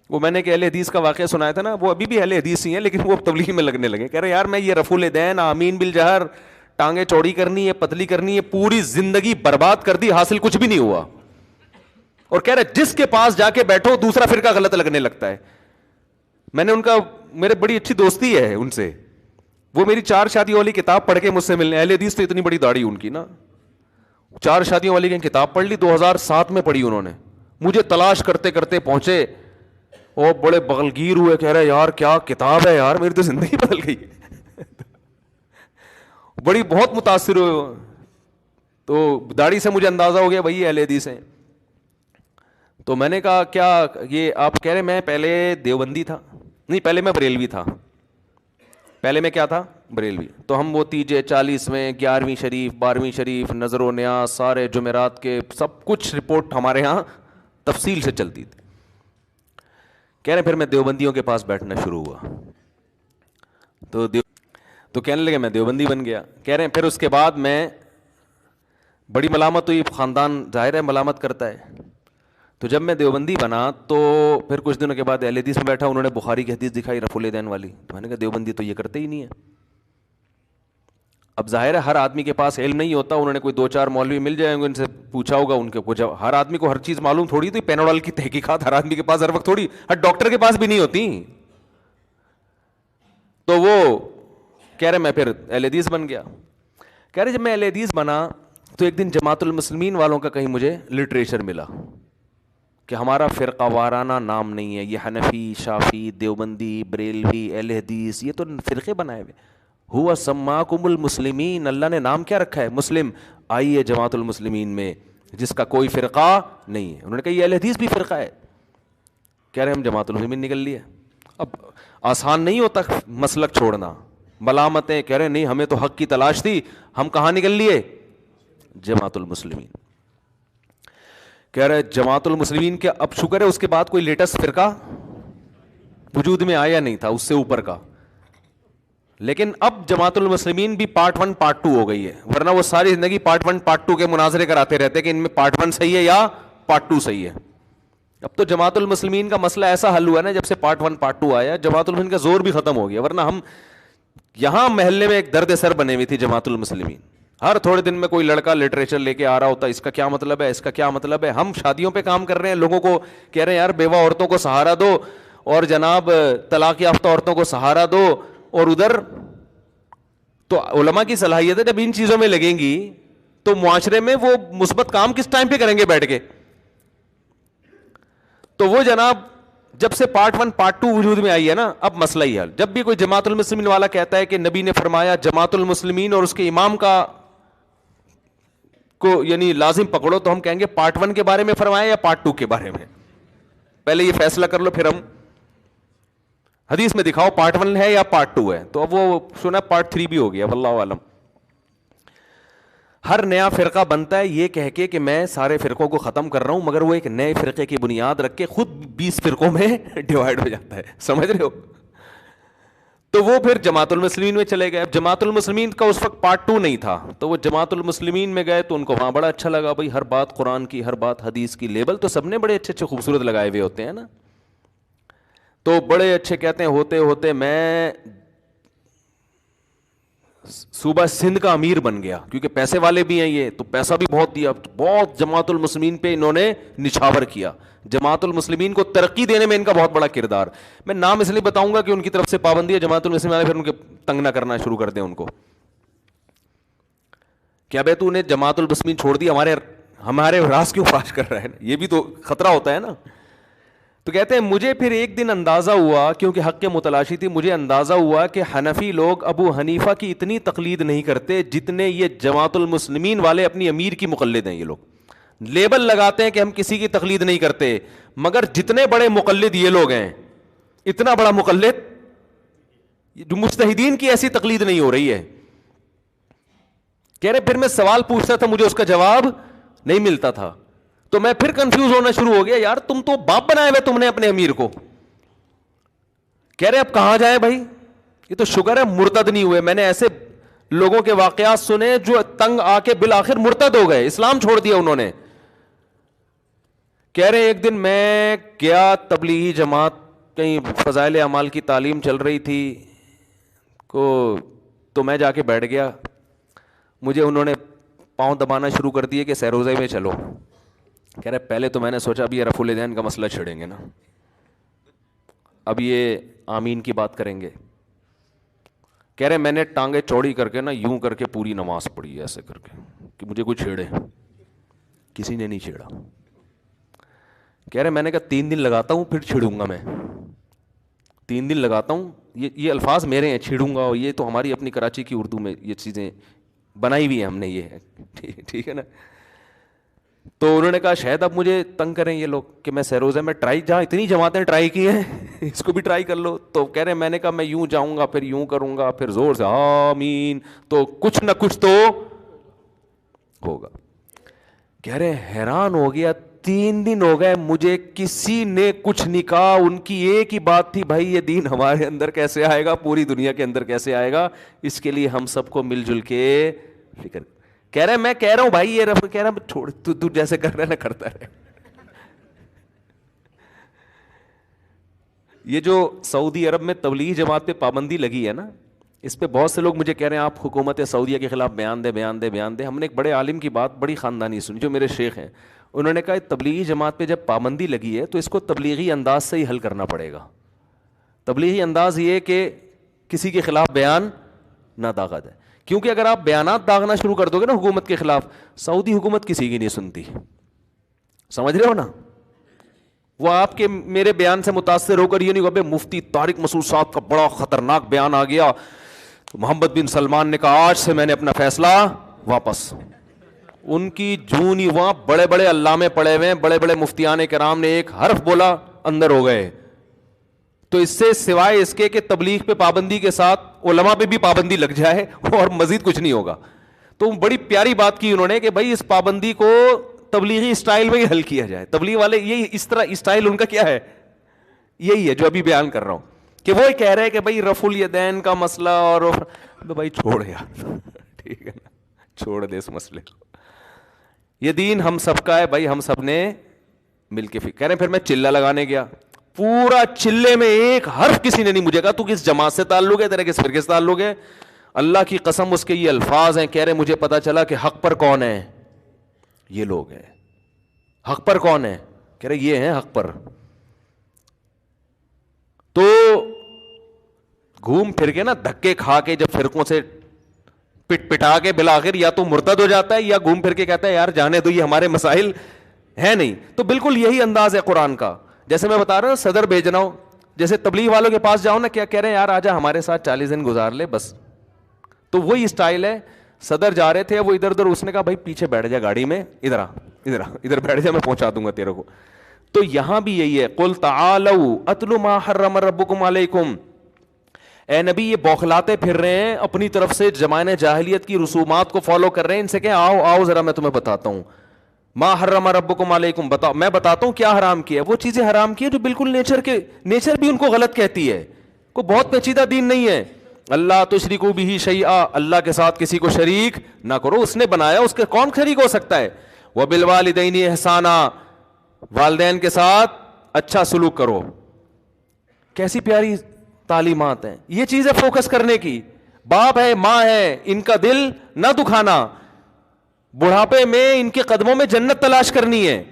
وہ میں نے کہ اہل حدیث کا واقعہ سنایا تھا نا, وہ ابھی بھی اہل حدیث ہی ہیں لیکن وہ تبلیغ میں لگنے لگے. کہہ رہے یار میں یہ رفع الیدین, آمین بالجہر, ٹانگیں چوڑی کرنی ہے, پتلی کرنی ہے, پوری زندگی برباد کر دی, حاصل کچھ بھی نہیں ہوا. اور کہہ رہے جس کے پاس جا کے بیٹھو دوسرا فرقہ غلط لگنے لگتا ہے. میں نے ان کا, میرے بڑی اچھی دوستی ہے ان سے, وہ میری 4 شادیوں والی کتاب پڑھ کے مجھ سے ملنے. اہل حدیث تو اتنی بڑی داڑھی ان کی نا, 4 شادیوں والی کی کتاب پڑھ لی, 2007 میں پڑھی انہوں نے. مجھے تلاش کرتے کرتے پہنچے, وہ بڑے بغلگیر ہوئے, کہہ رہے یار کیا کتاب ہے یار, میری تو زندگی بدل گئی. بڑی بہت متاثر ہوئے. تو داڑھی سے مجھے اندازہ ہو گیا بھائی اہل حدیث ہیں. تو میں نے کہا کیا یہ آپ کہہ رہے, میں پہلے دیوبندی تھا, نہیں پہلے میں بریلوی تھا, پہلے میں کیا تھا, بریلوی. تو ہم وہ 30 40ویں 11ویں شریف 12ویں شریف نظر و نیاز سارے جمعرات کے سب کچھ رپورٹ ہمارے ہاں تفصیل سے چلتی تھی. کہہ رہے پھر میں دیوبندیوں کے پاس بیٹھنا شروع ہوا, تو کہنے لگے میں دیوبندی بن گیا. کہہ رہے ہیں پھر اس کے بعد میں بڑی ملامت ہوئی, خاندان ظاہر ہے ملامت کرتا ہے. تو جب میں دیوبندی بنا تو پھر کچھ دنوں کے بعد اہل حدیث میں بیٹھا, انہوں نے بخاری کی حدیث دکھائی رفع الیدین والی. تو میں نے کہا دیوبندی تو یہ کرتے ہی نہیں ہے. اب ظاہر ہے ہر آدمی کے پاس علم نہیں ہوتا, انہوں نے کوئی 2-4 مولوی مل جائیں گے, ان سے پوچھا ہوگا, ان کے کچھ, ہر آدمی کو ہر چیز معلوم تھوڑی. تو پینوڈال کی تحقیقات ہر آدمی کے پاس ہر وقت تھوڑی, ہر ڈاکٹر کے پاس بھی نہیں ہوتی. تو وہ کہہ رہے میں پھر اہل حدیث بن گیا. کہہ رہے جب میں اہل حدیث بنا تو ایک دن جماعت المسلمین والوں کا کہیں مجھے لٹریچر ملا کہ ہمارا فرقہ وارانہ نام نہیں ہے, یہ حنفی, شافعی, دیوبندی, بریلوی, اہل حدیث, یہ تو فرقے بنائے ہوئے. ہوا سماکم المسلمین, اللہ نے نام کیا رکھا ہے, مسلم. آئیے جماعت المسلمین میں جس کا کوئی فرقہ نہیں ہے. انہوں نے کہا یہ اہل حدیث بھی فرقہ ہے. کہہ رہے ہم جماعت المسلمین نکل لیے. اب آسان نہیں ہوتا مسلک چھوڑنا, ملامتیں. کہہ رہے نہیں ہمیں تو حق کی تلاش تھی, ہم کہاں نکل لیے, جماعت المسلمین. کہہ رہے جماعت المسلمین کے اب شکر ہے اس کے بعد کوئی لیٹسٹ فرقہ وجود میں آیا نہیں تھا اس سے اوپر کا, لیکن اب جماعت المسلمین بھی پارٹ 1 پارٹ 2 ہو گئی ہے. ورنہ وہ ساری زندگی پارٹ 1 پارٹ 2 کے مناظرے کراتے رہتے کہ ان میں پارٹ 1 صحیح ہے یا پارٹ 2 صحیح ہے. اب تو جماعت المسلمین کا مسئلہ ایسا حل ہوا نا, جب سے پارٹ 1 پارٹ 2 آیا جماعت المسلمین کا زور بھی ختم ہو گیا. ورنہ ہم یہاں محلے میں ایک درد سر بنے ہوئی تھی جماعت المسلمین. ہر تھوڑے دن میں کوئی لڑکا لٹریچر لے کے آ رہا ہوتا, اس کا کیا مطلب ہے, اس کا کیا مطلب ہے. ہم شادیوں پہ کام کر رہے ہیں, لوگوں کو کہہ رہے ہیں یار بیوہ عورتوں کو سہارا دو, اور جناب طلاق یافتہ عورتوں کو سہارا دو, اور ادھر تو علماء کی صلاحیت ہے جب ان چیزوں میں لگیں گی تو معاشرے میں وہ مثبت کام کس ٹائم پہ کریں گے بیٹھ کے. تو وہ جناب جب سے پارٹ 1 پارٹ 2 وجود میں آئی ہے نا, اب مسئلہ ہی حل. جب بھی کوئی جماعت المسلمین والا کہتا ہے کہ نبی نے فرمایا جماعت المسلمین اور اس کے امام کا کو یعنی لازم پکڑو, تو ہم کہیں گے پارٹ 1 کے بارے میں فرمایا یا پارٹ 2 کے بارے میں, پہلے یہ فیصلہ کر لو, پھر ہم حدیث میں دکھاؤ پارٹ 1 ہے یا پارٹ 2 ہے. تو اب وہ سنا پارٹ 3 بھی ہو گیا, واللہ عالم. ہر نیا فرقہ بنتا ہے یہ کہہ کے کہ میں سارے فرقوں کو ختم کر رہا ہوں, مگر وہ ایک نئے فرقے کی بنیاد رکھ کے خود 20 فرقوں میں ڈیوائیڈ ہو جاتا ہے, سمجھ رہے ہو. تو وہ پھر جماعت المسلمین میں چلے گئے. اب جماعت المسلمین کا اس وقت پارٹ 2 نہیں تھا, تو وہ جماعت المسلمین میں گئے تو ان کو وہاں بڑا اچھا لگا. بھائی ہر بات قرآن کی, ہر بات حدیث کی, لیبل تو سب نے بڑے اچھے اچھے خوبصورت لگائے ہوئے ہوتے ہیں نا. تو بڑے اچھے کہتے ہیں ہوتے ہوتے میں صوبہ سندھ کا امیر بن گیا, کیونکہ پیسے والے بھی ہیں یہ, تو پیسہ بھی بہت دیا, بہت جماعت المسلمین پہ انہوں نے نچھاور کیا. جماعت المسلمین کو ترقی دینے میں ان کا بہت بڑا کردار. میں نام اس لیے بتاؤں گا کہ ان کی طرف سے پابندی ہے جماعت المسلمین والے, پھر ان کے تنگ نہ کرنا شروع کر دیں ان کو. کیا بھائی تو نے جماعت المسلمین چھوڑ دی, ہمارے راز کیوں فاش کر رہا ہے, یہ بھی تو خطرہ ہوتا ہے نا. تو کہتے ہیں مجھے پھر ایک دن اندازہ ہوا, کیونکہ حق کے متلاشی تھی, مجھے اندازہ ہوا کہ حنفی لوگ ابو حنیفہ کی اتنی تقلید نہیں کرتے جتنے یہ جماعت المسلمین والے اپنی امیر کی مقلد ہیں. یہ لوگ لیبل لگاتے ہیں کہ ہم کسی کی تقلید نہیں کرتے, مگر جتنے بڑے مقلد یہ لوگ ہیں, اتنا بڑا مقلد جو مجتہدین کی ایسی تقلید نہیں ہو رہی ہے. کہہ رہے پھر میں سوال پوچھتا تھا, مجھے اس کا جواب نہیں ملتا تھا, تو میں پھر کنفیوز ہونا شروع ہو گیا. یار تم تو باپ بنائے ہوئے تم نے اپنے امیر کو. کہہ رہے اب کہاں جائیں بھائی, یہ تو شکر ہے مرتد نہیں ہوئے. میں نے ایسے لوگوں کے واقعات سنے جو تنگ آ کے بالآخر مرتد ہو گئے, اسلام چھوڑ دیا انہوں نے. کہہ رہے ایک دن میں گیا تبلیغی جماعت، کہیں فضائل اعمال کی تعلیم چل رہی تھی تو میں جا کے بیٹھ گیا. مجھے انہوں نے پاؤں دبانا شروع کر دیے کہ سیروزے میں چلو. کہہ رہے پہلے تو میں نے سوچا اب یہ رفع الیدین کا مسئلہ چھڑیں گے نا، اب یہ آمین کی بات کریں گے. کہہ رہے میں نے ٹانگیں چوڑی کر کے نا یوں کر کے پوری نماز پڑھی ایسے کر کے کہ مجھے کوئی چھیڑے. کسی نے نہیں چھیڑا. کہہ رہے میں نے کہا 3 دن لگاتا ہوں پھر چھیڑوں گا. میں 3 دن لگاتا ہوں، یہ الفاظ میرے ہیں، چھیڑوں گا. اور یہ تو ہماری اپنی کراچی کی اردو میں یہ چیزیں بنائی ہوئی ہیں ہم نے، یہ ٹھیک ہے نا. تو انہوں نے کہا شاید اب مجھے تنگ کریں یہ لوگ کہ میں سیروزے میں ٹرائی، جہاں اتنی جماعتیں ٹرائی کی ہیں اس کو بھی ٹرائی کر لو. تو کہہ رہے میں نے کہا میں یوں جاؤں گا پھر یوں کروں گا پھر زور سے آمین، تو کچھ نہ کچھ تو ہوگا. کہہ رہے حیران ہو گیا، 3 دن ہو گئے مجھے کسی نے کچھ نہیں کہا. ان کی ایک ہی بات تھی، بھائی یہ دین ہمارے اندر کیسے آئے گا، پوری دنیا کے اندر کیسے آئے گا، اس کے لیے ہم سب کو مل جل کے فکر. کہہ رہے میں کہہ رہا ہوں بھائی یہ رب کہہ رہا چھوڑ تو جیسے کر رہا ہے نا کرتا رہے. یہ جو سعودی عرب میں تبلیغی جماعت پہ پابندی لگی ہے نا، اس پہ بہت سے لوگ مجھے کہہ رہے ہیں آپ حکومت سعودیہ کے خلاف بیان دے. ہم نے ایک بڑے عالم کی بات بڑی خاندانی سنی جو میرے شیخ ہیں. انہوں نے کہا تبلیغی جماعت پہ جب پابندی لگی ہے تو اس کو تبلیغی انداز سے ہی حل کرنا پڑے گا. تبلیغی انداز یہ کہ کسی کے خلاف بیان نہ داغا جائے، کیونکہ اگر آپ بیانات داغنا شروع کر دو گے نا حکومت کے خلاف، سعودی حکومت کسی کی نہیں سنتی. سمجھ رہے ہو نا؟ وہ آپ کے میرے بیان سے متاثر ہو کر یہ نہیں کہ مفتی طارق مسعود صاحب کا بڑا خطرناک بیان آ گیا، محمد بن سلمان نے کہا آج سے میں نے اپنا فیصلہ واپس. ان کی جون ہی وہاں بڑے بڑے علامے پڑے ہوئے ہیں، بڑے بڑے مفتیان کرام نے ایک حرف بولا اندر ہو گئے. تو اس سے سوائے اس کے کہ تبلیغ پہ پابندی کے ساتھ علماء پہ بھی پابندی لگ جائے اور مزید کچھ نہیں ہوگا. تو بڑی پیاری بات کی انہوں نے کہ بھائی اس پابندی کو تبلیغی اسٹائل میں ہی حل کیا جائے. تبلیغ والے یہی اس طرح اسٹائل ان کا کیا ہے، یہی ہے جو ابھی بیان کر رہا ہوں کہ وہ کہہ رہے ہیں کہ بھائی رفع الیدین کا مسئلہ اور بھائی چھوڑ یار ٹھیک ہے نا، چھوڑ دے اس مسئلے کو. یہ دین ہم سب کا ہے بھائی، ہم سب نے مل کے کہہ رہے ہیں. پھر میں چلہ لگانے گیا، پورا چلے میں ایک حرف کسی نے نہیں مجھے کہا تو کس جماعت سے تعلق ہے، تیرا کس فرقے سے تعلق ہے. اللہ کی قسم اس کے یہ الفاظ ہیں. کہہ رہے مجھے پتا چلا کہ حق پر کون ہے، یہ لوگ ہیں. حق پر کون ہے؟ کہہ رہے یہ ہیں حق پر. تو گھوم پھر کے نا دھکے کھا کے جب فرقوں سے پٹ پٹا کے بالآخر یا تو مرتد ہو جاتا ہے یا گھوم پھر کے کہتا ہے یار جانے دو یہ ہمارے مسائل ہیں نہیں. تو بالکل یہی انداز ہے قرآن کا. جیسے میں بتا رہا ہوں صدر بھیجنا ہو، جیسے تبلیغ والوں کے پاس جاؤ نا، کیا کہہ رہے ہیں یار آجا ہمارے ساتھ 40 دن گزار لے بس. تو وہی اسٹائل ہے. صدر جا رہے تھے وہ ادھر ادھر، اس نے کہا بھائی پیچھے بیٹھ جا گاڑی میں، ادھر بیٹھ جا میں پہنچا دوں گا تیرے کو. تو یہاں بھی یہی ہے قل تعالوا اتل ما حرم ربکم علیکم. اے نبی یہ بوکھلاتے پھر رہے ہیں اپنی طرف سے، زمانے جاہلیت کی رسومات کو فالو کر رہے ہیں. ان سے کہ آؤ ذرا میں تمہیں بتاتا ہوں. ما حرم ربکم علیکم، بتاؤ میں بتاتا ہوں کیا حرام کیا. وہ چیزیں حرام کی ہے جو بالکل نیچر بھی ان کو غلط کہتی ہے. کوئی بہت پیچیدہ دین نہیں ہے. اللہ تشرکوا بہ شیئا، اللہ کے ساتھ کسی کو شریک نہ کرو. اس نے بنایا، اس کے کون شریک ہو سکتا ہے. وبالوالدین احسانا، والدین کے ساتھ اچھا سلوک کرو. کیسی پیاری تعلیمات ہیں. یہ چیزیں فوکس کرنے کی. باپ ہے ماں ہے، ان کا دل نہ دکھانا. بڑھاپے میں ان کے قدموں میں جنت تلاش کرنی ہے.